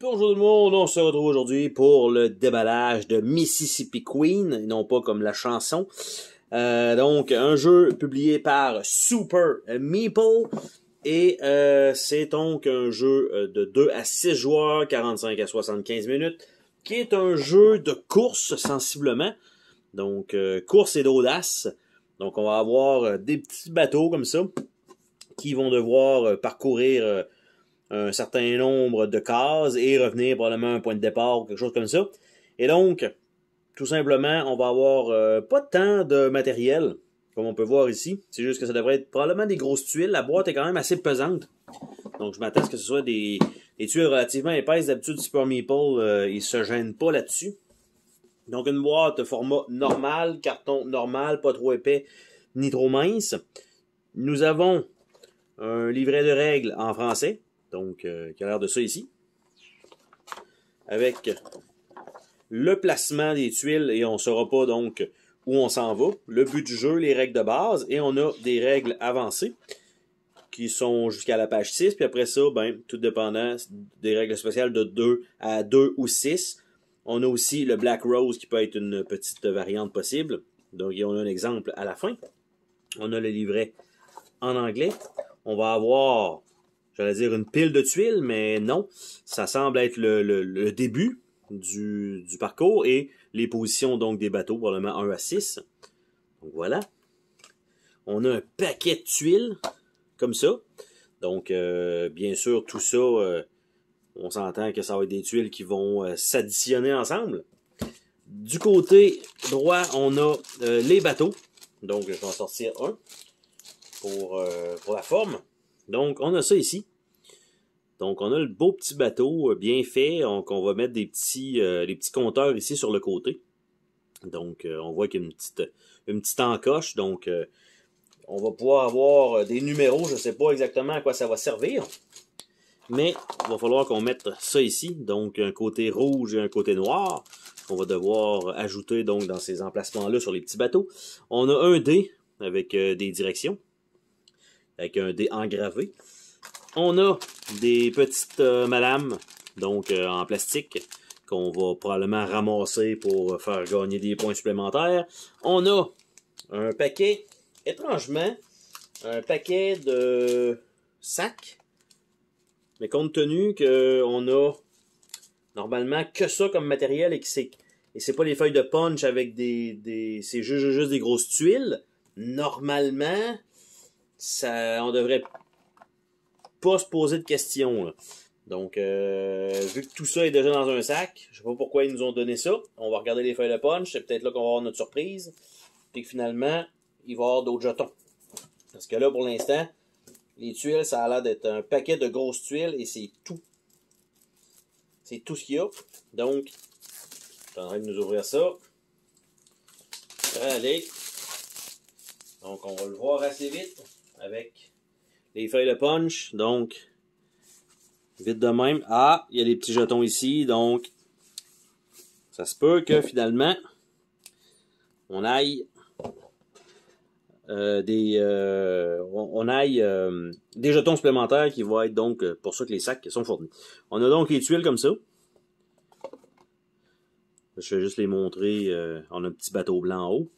Bonjour tout le monde, on se retrouve aujourd'hui pour le déballage de Mississippi Queen, et non pas comme la chanson. Donc, un jeu publié par Super Meeple, et c'est donc un jeu de 2 à 6 joueurs, 45 à 75 minutes, qui est un jeu de course sensiblement, donc course et d'audace. Donc, on va avoir des petits bateaux comme ça, qui vont devoir parcourir un certain nombre de cases et revenir probablement à un point de départ ou quelque chose comme ça. Et donc, tout simplement, on va avoir pas tant de matériel, comme on peut voir ici. C'est juste que ça devrait être probablement des grosses tuiles. La boîte est quand même assez pesante. Donc, je m'attends à ce que ce soit des tuiles relativement épaisses. D'habitude, Super Meeple, il se gêne pas là-dessus. Donc, une boîte de format normal, carton normal, pas trop épais, ni trop mince. Nous avons un livret de règles en français. Donc, qui a l'air de ça ici. Avec le placement des tuiles, et on ne saura pas donc où on s'en va. Le but du jeu, les règles de base, et on a des règles avancées, qui sont jusqu'à la page 6, puis après ça, ben, tout dépendant des règles spéciales de 2 à 2 ou 6. On a aussi le Black Rose, qui peut être une petite variante possible. Donc, on a un exemple à la fin. On a le livret en anglais. On va avoir, j'allais dire une pile de tuiles, mais non. Ça semble être le début du parcours et les positions donc des bateaux, probablement 1 à 6. Donc voilà. On a un paquet de tuiles, comme ça. Donc, bien sûr, tout ça, on s'entend que ça va être des tuiles qui vont s'additionner ensemble. Du côté droit, on a les bateaux. Donc, je vais en sortir un pour la forme. Donc, on a ça ici. Donc, on a le beau petit bateau bien fait. Donc, on va mettre des petits compteurs ici sur le côté. Donc, on voit qu'il y a une petite encoche. Donc, on va pouvoir avoir des numéros. Je ne sais pas exactement à quoi ça va servir. Mais, il va falloir qu'on mette ça ici. Donc, un côté rouge et un côté noir. On va devoir ajouter donc dans ces emplacements-là sur les petits bateaux. On a un dé avec des directions. Avec un dé engravé. On a des petites malames, donc en plastique, qu'on va probablement ramasser pour faire gagner des points supplémentaires. On a un paquet, étrangement, un paquet de sacs, mais compte tenu qu'on a normalement que ça comme matériel et que c'est pas les feuilles de punch avec c'est juste des grosses tuiles, normalement, on devrait pas se poser de questions. Là. Donc, vu que tout ça est déjà dans un sac, je sais pas pourquoi ils nous ont donné ça. On va regarder les feuilles de punch, c'est peut-être là qu'on va avoir notre surprise. Et que finalement, il va y avoir d'autres jetons. Parce que là, pour l'instant, les tuiles, ça a l'air d'être un paquet de grosses tuiles et c'est tout. C'est tout ce qu'il y a. Donc, je suis en train de nous ouvrir ça. Allez. Donc, on va le voir assez vite avec les feuilles de punch, donc, vite de même. Ah, il y a des petits jetons ici, donc, ça se peut que finalement, on aille des jetons supplémentaires qui vont être donc pour ça que les sacs sont fournis. On a donc les tuiles comme ça. Je vais juste les montrer. On a un petit bateau blanc en haut.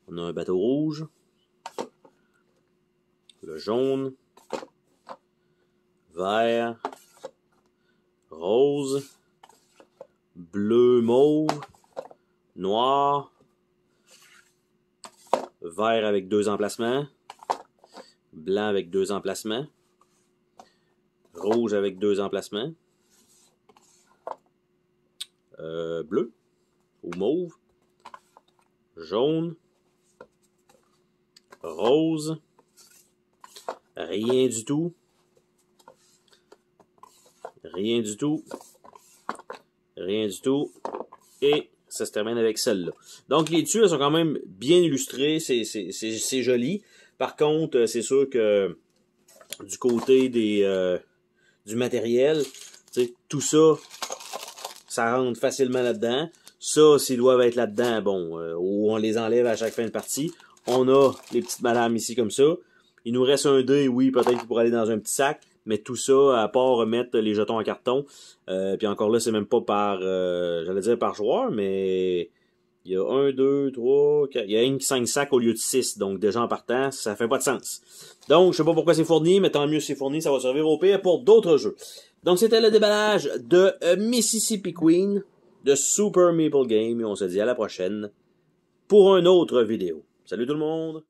On a un bateau rouge. Le jaune. Vert. Rose. Bleu mauve. Noir. Vert avec 2 emplacements. Blanc avec 2 emplacements. Rouge avec 2 emplacements. Bleu ou mauve. Jaune. Rose. Rien du tout. Rien du tout. Rien du tout. Et ça se termine avec celle-là. Donc, les tuiles sont quand même bien illustrées. C'est joli. Par contre, c'est sûr que du côté du matériel, tout ça, ça rentre facilement là-dedans. Ça, s'ils doivent être là-dedans, bon, ou on les enlève à chaque fin de partie. On a les petites madames ici comme ça. Il nous reste un dé, oui, peut-être qu'il pourrait aller dans un petit sac. Mais tout ça, à part remettre les jetons en carton, puis encore là, c'est même pas par, j'allais dire par joueur, mais il y a 1, 2, 3, 4, il y a 5 sacs au lieu de 6, donc déjà en partant, ça fait pas de sens. Donc, je sais pas pourquoi c'est fourni, mais tant mieux c'est fourni, ça va servir au pire pour d'autres jeux. Donc, c'était le déballage de Mississippi Queen, de Super Maple Game, et on se dit à la prochaine pour une autre vidéo. Salut tout le monde!